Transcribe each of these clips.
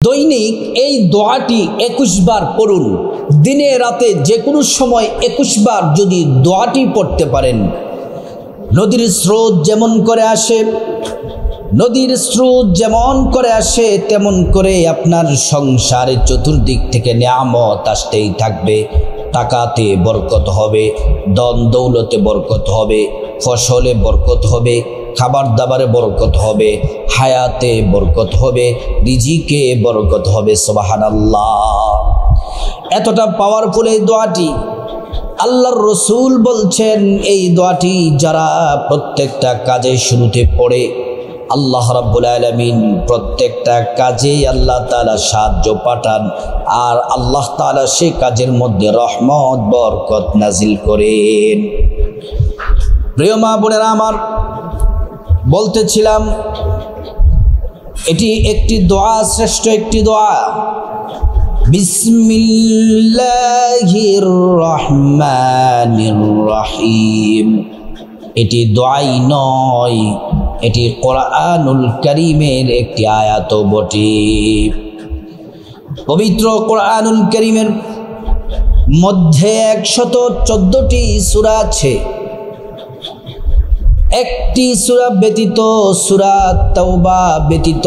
দৈনিক এই দোয়াটি 21 বার পড়ুন। দিনে রাতে যে কোনো সময় 21 বার যদি দোয়াটি পড়তে পারেন, নদীর স্রোত যেমন করে আসে, নদীর স্রোত যেমন করে আসে তেমন করে আপনার সংসারে চতুর্দিক থেকে নিয়ামত আসতেই থাকবে। টাকাতে বরকত হবে, ধন দৌলতে বরকত হবে, ফসলে বরকত হবে, খাবার দাবারে বরকত হবে, হায়াতে বরকত হবে, রিজিকে বরকত হবে। সুবহানাল্লাহ। এতটা পাওয়ারফুল এই দোয়াটি। আল্লাহর রসুল বলছেন এই দোয়াটি যারা প্রত্যেকটা কাজে শুরুতে পড়ে, আল্লাহ রাব্বুল আলামিন প্রত্যেকটা কাজে আল্লাহ তাআলা সাহায্য পাঠান, আর আল্লাহ তাআলা সেই কাজের মধ্যে রহমত বরকত নাজিল করেন। প্রিয় মা বোনেরা আমার, বলতেছিলাম এটি একটি দোয়া, শ্রেষ্ঠ একটি দোয়া। বিসমিল্লাহির রহমানির রহিম। এটি দোয়াই নয়, এটি কোরআনুল কারীমের একটি আয়াত বটে। পবিত্র কোরআনুল কারীমের মধ্যে 114টি সূরা আছে। একটি সূরা ব্যতীত, সূরা তাওবা ব্যতীত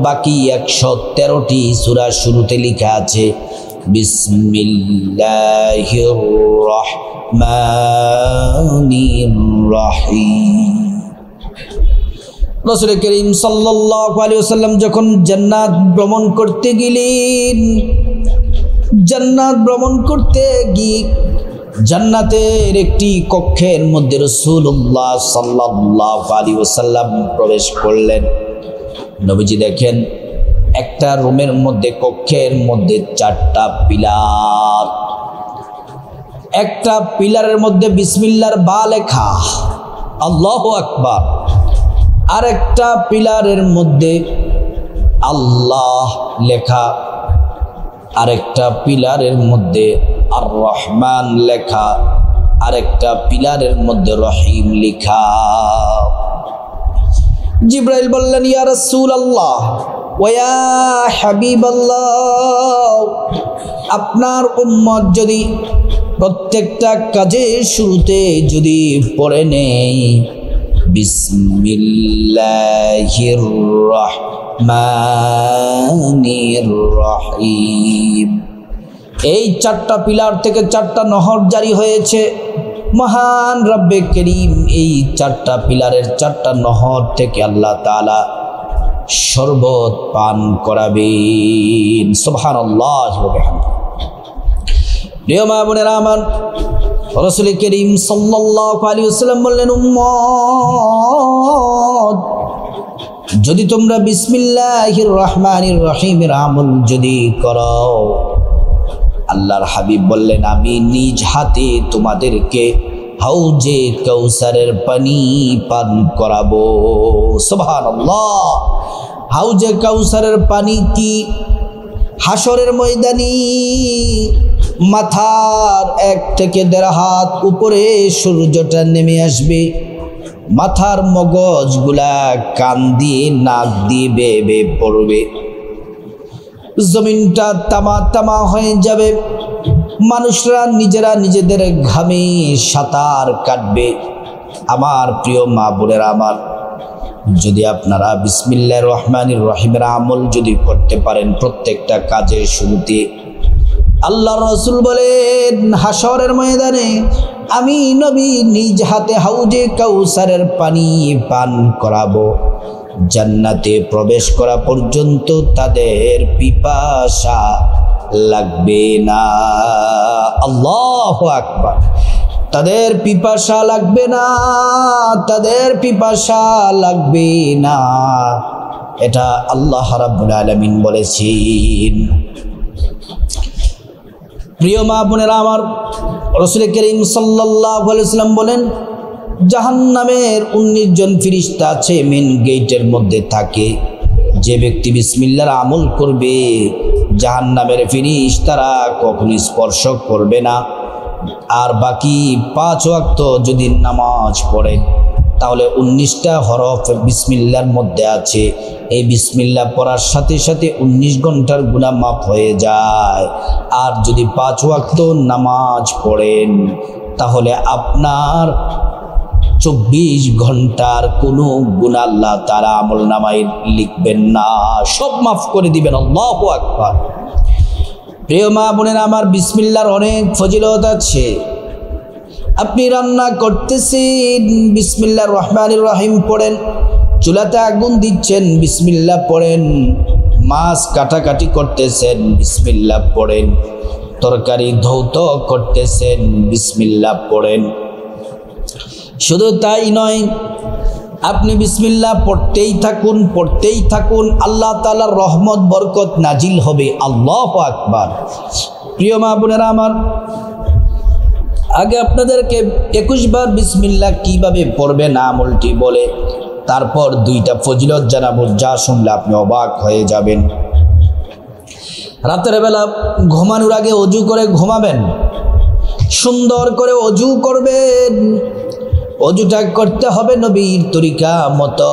বাকি 113টি সূরা শুরুতে লেখা আছে বিসমিল্লাহির রহমানির রহিম। রাসূল করিম সাল্লাল্লাহু আলাইহি ওয়াসাল্লাম যখন জান্নাত ভ্রমণ করতে গেলেন, জান্নাত ভ্রমণ করতে গিয়ে জান্নাতের একটি কক্ষের মধ্যে রাসূলুল্লাহ সাল্লাল্লাহু আলাইহি ওয়াসাল্লাম প্রবেশ করলেন। নবীজি দেখেন একটা রুমের মধ্যে, কক্ষের মধ্যে 4টা পিলার। একটা পিলারের মধ্যে বিসমিল্লাহর বা লেখা, আল্লাহু আকবার। আর একটা পিলারের মধ্যে আল্লাহ লেখা, আরেকটা পিলারের মধ্যে আর রহমান লেখা, আরেকটা পিলারের মধ্যে রহিম লেখা। জিবরাইল বললেন, ইয়া রাসূলুল্লাহ ওয়া ইয়া হাবিবাল্লাহ, আপনার উম্মত যদি প্রত্যেকটা কাজের শুরুতে যদি পড়ে নেই বিসমিল্লাহির রহমানির রহিম, এই 4টা পিলার থেকে 4টা নহর জারি হয়েছে। মহান রব্বে করিম এই 4টা পিলারের 4টা নহর থেকে আল্লাহ তাআলা শরবত পান করাবেন। সুবহানাল্লাহ ওয়া বিহামদিহি। প্রিয় মা বোনেরা আমার, রাসূল করিম সাল্লাল্লাহু আলাইহি ওয়াসাল্লাম বললেন, উম্মত যদি তোমরা বিসমিল্লাহির রহমানির রহিমের আমল যদি করো, আল্লাহর হাবিব বললেন আমি নিজ হাতে তোমাদেরকে হাউজে কাউসারের পানি পান করাবো। সুবহানাল্লাহ। হাউজে কাউসারের পানি কি? হাসরের ময়দানে মাথার 1 থেকে 1.5 হাত উপরে সূর্যটা নেমে আসবে, মাথার মগজগুলা কান দিয়ে নাক দিয়ে বেয়ে বেয়ে পড়বে, জমিনটা তামা তামা হয়ে যাবে, মানুষরা নিজেরা নিজেদের ঘামে সাঁতার কাটবে। আমার প্রিয় মা বোনেরা আমার, যদি আপনারা বিসমিল্লাহির রহমানির রহিমের আমল যদি করতে পারেন প্রত্যেকটা কাজের শুরুতে, আল্লাহর রাসূল বলেন হাসরের ময়দানে আমি নবী নিজ হাতে হাউজে কাউসারের পানি পান করাবো। জান্নাতে প্রবেশ করা পর্যন্ত তাদের পিপাসা লাগবে না। আল্লাহু আকবার। তাদের পিপাসা লাগবে না, তাদের পিপাসা লাগবে না, এটা আল্লাহ রাব্বুল আলামিন বলেছেন। প্রিয় মা বোনেরা আমার, রাসূল করিম সাল্লাল্লাহু আলাইহি ওয়াসাল্লাম বলেন জাহান্নামের 19 জন ফেরেশতা আছে, মেন গেটের মধ্যে থাকে। যে ব্যক্তি বিসমিল্লাহর আমল করবে জাহান্নামের ফেরেশতারা কখনো স্পর্শ করবে না। আর বাকি 5 ওয়াক্ত যদি নামাজ পড়ে তাহলে 19টা হরফ বিসমিল্লাহর মধ্যে আছে। এই বিসমিল্লাহ পড়ার সাথে সাথে 19 ঘন্টার গুনাহ মাফ হয়ে যায়। আর যদি 5 ওয়াক্ত নামাজ পড়েন তাহলে আপনার 24 ঘন্টার কোনো গুনাহ আল্লাহ তাআলা আমলনামায় লিখবেন না, সব মাফ করে দিবেন। আল্লাহু আকবার। প্রিয় মা বোনেরা আমার, বিসমিল্লাহর অনেক ফজিলত আছে। আপনি রান্না করতেছেন, বিসমিল্লাহির রহমানির রহিম পড়েন। চুলাতে আগুন দিচ্ছেন, বিসমিল্লাহ পড়েন। মাছ কাটাকাটি করতেছেন, বিসমিল্লাহ পড়েন। তরকারি ধৌত করতেছেন, বিসমিল্লাহ পড়েন। শুধু তাই নয়, আপনি বিসমিল্লাহ পড়তেই থাকুন, পড়তেই থাকুন, আল্লাহ তাআলার রহমত বরকত নাজিল হবে। আল্লাহু আকবার। প্রিয় মা বোনেরা আমার, আগে আপনাদেরকে 21 বার বিসমিল্লাহ কিভাবে পড়বেন আমলটি বলে তারপর 2টা ফজিলত জানাবো, যা শুনলে আপনি অবাক হয়ে যাবেন। রাতের বেলা ঘুমানোর আগে ওযু করে ঘুমাবেন, সুন্দর করে ওযু করবেন। ওযুটা করতে হবে নবীর তরিকা মতো,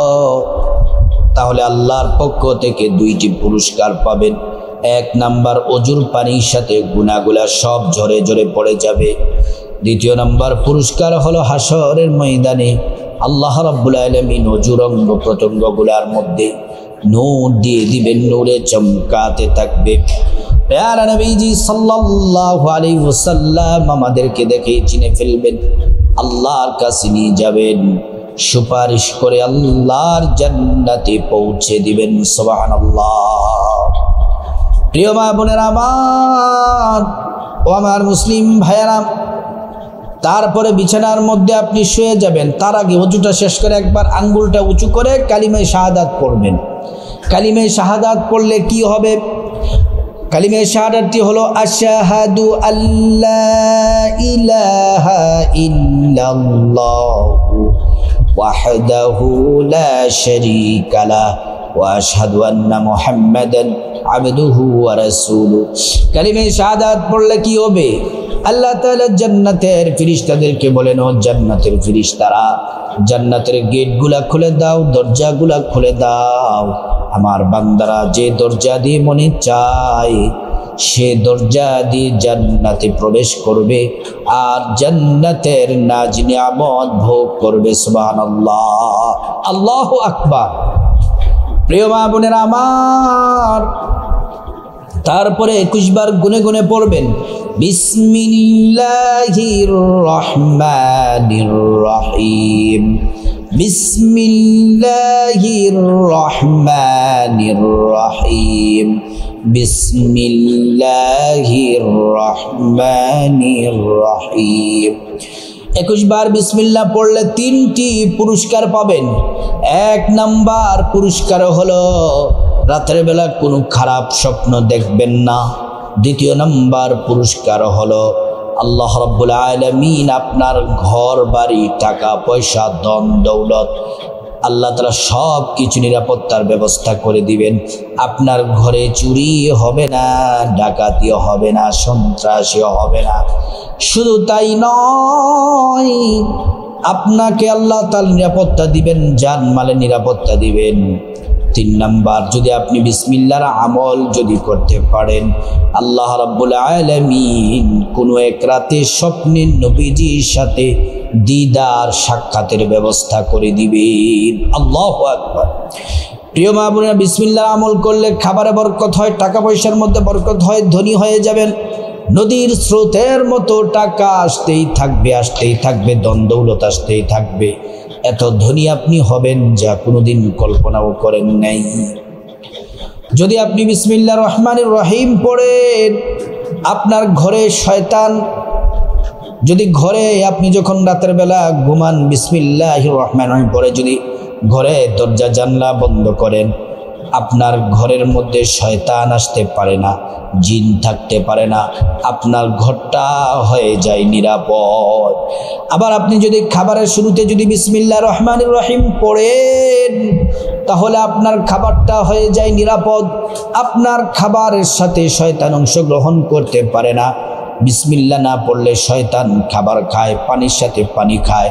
তাহলে আল্লাহর পক্ষ থেকে 2টি পুরস্কার পাবেন। 1 নাম্বার, ওযুর পানির সাথে গুনাহগুলা সব ঝরে ঝরে পড়ে যাবে। 2 নাম্বার পুরস্কার হলো হাসরের ময়দানে আল্লাহ রাব্বুল আলামিন ওযুর অঙ্গ প্রত্যঙ্গগুলার মধ্যে নূর দিয়ে দিবেন, নূরে চমকাতে থাকবে। প্যারা নবীজি সাল্লাল্লাহু আলাইহি ওয়াসাল্লাম আমাদেরকে দেখে চিনে ফেলবেন, আল্লাহর কাছে নিয়ে যাবেন, সুপারিশ করে আল্লাহর জান্নাতে পৌঁছে দিবেন। সুবহানাল্লাহ। প্রিয় মা বোনেরা আমার ও আমার মুসলিম ভাইয়েরা, তারপরে বিছানার মধ্যে আপনি শুয়ে যাবেন। তার আগে ওযুটা শেষ করে একবার আঙ্গুলটা উঁচু করে কালিমায়ে শাহাদাত পড়বেন। কালিমায়ে শাহাদাত পড়লে কি হবে? কালিমায়ে শাহাদাতটি হলো আশহাদু আল্লা ইলাহা ইল্লাল্লাহু ওয়াহদাহু লা শারীকা লাহু ওয়া আশহাদু আন্না মুহাম্মাদান আবদুহু ওয়া রাসূলুহু। কালিমায়ে শাহাদাত পড়লে কি হবে? আল্লাহ তাআলা জান্নাতের ফেরেশতাদেরকে বলেন, ও জান্নাতের ফেরেশতারা, জান্নাতের গেটগুলা খুলে দাও, দরজাগুলা খুলে দাও। আমার বান্দারা যে দরজা দিয়ে মনে চায় সে দরজা দিয়ে জান্নাতে প্রবেশ করবে আর জান্নাতের নাজ নিয়ামত ভোগ করবে। সুবহানাল্লাহ, আল্লাহু আকবার। প্রিয় মা বোনেরা আমার, তারপরে 21 বার গুনে গুনে পড়বেন বিসমিল্লাহির রহমানির রহিম, বিসমিল্লাহির রহমানির রহিম, বিসমিল্লাহির রহমানির রহিম। 21 বার বিসমিল্লাহ পড়লে 3টি পুরস্কার পাবেন। 1 নাম্বার পুরস্কার হলো রাতের বেলা কোনো খারাপ স্বপ্ন দেখবেন না। 2 নাম্বার পুরস্কার হলো আল্লাহ রাব্বুল আলামিন আপনার ঘর বাড়ি টাকা পয়সা ধন দৌলত আল্লাহ তাআলা সব কিছু নিরাপত্তার ব্যবস্থা করে দিবেন। আপনার ঘরে চুরি হবে না, ডাকাতিও হবে না, সন্ত্রাসীও হবে না। শুধু তাই নয়, আপনাকে আল্লাহ তাআলা নিরাপত্তা দিবেন, জানমালের নিরাপত্তা দিবেন। 3 নাম্বার, যদি আপনি বিসমিল্লাহর আমল যদি করতে পারেন, আল্লাহ রাব্বুল আলামিন কোনো এক রাতে স্বপ্নে নবীজির সাথে দিদার সাক্ষাতের ব্যবস্থা করে দিবেন। আল্লাহু আকবার। প্রিয় মা বোনেরা, বিসমিল্লাহর আমল করলে খাবারে বরকত হয়, টাকা পয়সার মধ্যে বরকত হয়, ধনী হয়ে যাবেন। নদীর স্রোতের মতো টাকা আসতেই থাকবে, আসতেই থাকবে, ধন দৌলত আসতেই থাকবে। এত ধনী আপনি হবেন যা কোনোদিন কল্পনাও করেন নাই। যদি আপনি বিসমিল্লাহির রহমানির রহিম পড়েন, আপনার ঘরে শয়তান, যদি ঘরে আপনি যখন রাতের বেলা ঘুমান বিসমিল্লাহির রহমানির রহিম পড়ে যদি ঘরে দরজা জানলা বন্ধ করেন, আপনার ঘরের মধ্যে শয়তান আসতে পারে না, জিন থাকতে পারে না, আপনার ঘরটা হয়ে যায় নিরাপদ। আবার আপনি যদি খাবারের শুরুতে যদি বিসমিল্লাহির রহমানির রহিম পড়েন, তাহলে আপনার খাবারটা হয়ে যায় নিরাপদ। আপনার খাবারের সাথে শয়তান অংশগ্রহণ করতে পারে না। বিসমিল্লাহ না পড়লে শয়তান খাবার খায়, পানির সাথে পানি খায়,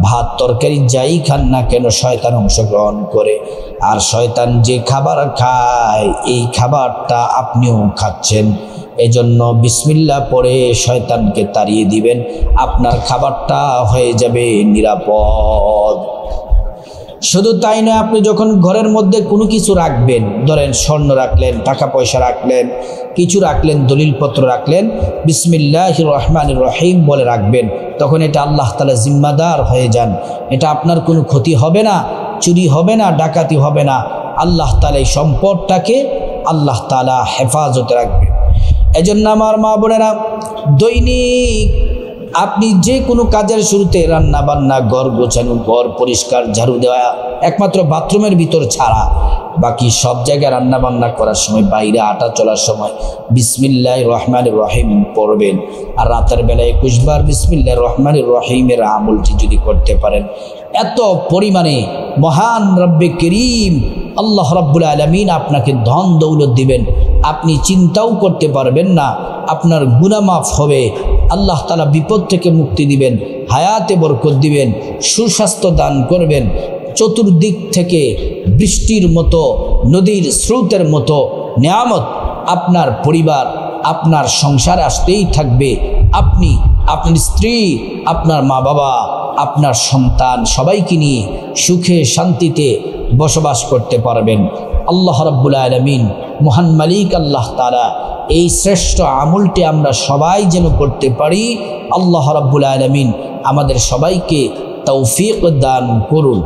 ভাত তরকারি যাই খান না কেন শয়তান অংশগ্রহণ করে। আর শয়তান যে খাবার খায় এই খাবারটা আপনিও খাচ্ছেন। এজন্য বিসমিল্লাহ পড়ে শয়তানকে তাড়িয়ে দিবেন, আপনার খাবারটা হয়ে যাবে নিরাপদ। শুধু তাই নয়, আপনি যখন ঘরের মধ্যে কোনো কিছু রাখবেন, ধরেন স্বর্ণ রাখলেন, টাকা পয়সা রাখলেন, কিছু রাখলেন, দলিলপত্র রাখলেন, বিসমিল্লাহির রহমানির রহিম বলে রাখবেন, তখন এটা আল্লাহ তাআলা জিম্মাদার হয়ে যান। এটা আপনার কোনো ক্ষতি হবে না, চুরি হবে না, ডাকাতি হবে না। আল্লাহ তাআলা এই সম্পদটাকে আল্লাহ তাআলা হেফাজতে রাখবে। এজন্য আমার মা বোনেরা, দৈনিক আপনি যে কোনো কাজের শুরুতে রান্না বান্না, ঘর গোছানো, ঘর পরিষ্কার, ঝাড়ু দেওয়া, একমাত্র বাথরুমের ভিতর ছাড়া বাকি সব জায়গায় রান্না বান্না করার সময়, বাইরে হাঁটা চলার সময় বিসমিল্লাহির রহমানির রহিম পড়বেন। আর রাতের বেলা 21 বার বিসমিল্লাহির রহমানির রহিমের আমলটি যদি করতে পারেন, এত পরিমাণে মহান রব্বে করিম আল্লাহ রাব্বুল আলামিন আপনাকে ধন দৌলত দিবেন, আপনি চিন্তাও করতে পারবেন না। আপনার গুনাহ মাফ হবে, আল্লাহ তাআলা বিপদ থেকে মুক্তি দিবেন, হায়াতে বরকত দিবেন, সুস্বাস্থ্য দান করবেন, চতুর্দিক থেকে বৃষ্টির মতো, নদীর স্রোতের মতো নিয়ামত আপনার পরিবার, আপনার সংসারে আসতেই থাকবে। আপনি, আপনার স্ত্রী, আপনার মা বাবা, আপনার সন্তান সবাইকে নিয়ে সুখে শান্তিতে বসবাস করতে পারবেন। আল্লাহ রাব্বুল আলামিন মহান মালিক আল্লাহ তাআলা এই শ্রেষ্ঠ আমলটি আমরা সবাই যেন করতে পারি। আল্লাহ রাব্বুল আলামিন আমাদের সবাইকে তৌফিক দান করুন।